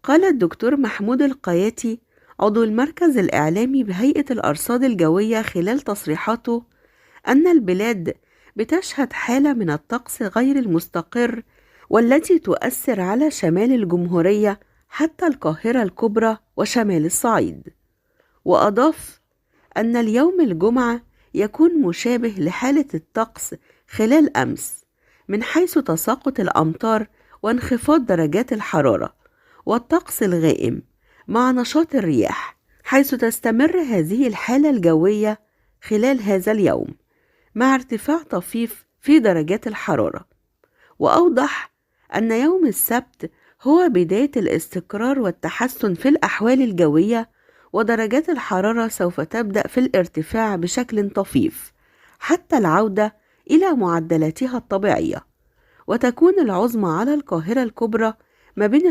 قال الدكتور محمود القياتي عضو المركز الإعلامي بهيئة الأرصاد الجوية خلال تصريحاته أن البلاد بتشهد حالة من الطقس غير المستقر والتي تؤثر على شمال الجمهورية حتى القاهرة الكبرى وشمال الصعيد. وأضاف أن اليوم الجمعة يكون مشابه لحالة الطقس خلال أمس من حيث تساقط الأمطار وانخفاض درجات الحرارة والطقس الغائم مع نشاط الرياح، حيث تستمر هذه الحالة الجوية خلال هذا اليوم مع ارتفاع طفيف في درجات الحرارة. وأوضح أن يوم السبت هو بداية الاستقرار والتحسن في الأحوال الجوية، ودرجات الحرارة سوف تبدأ في الارتفاع بشكل طفيف حتى العودة إلى معدلاتها الطبيعية، وتكون العظمى على القاهرة الكبرى ما بين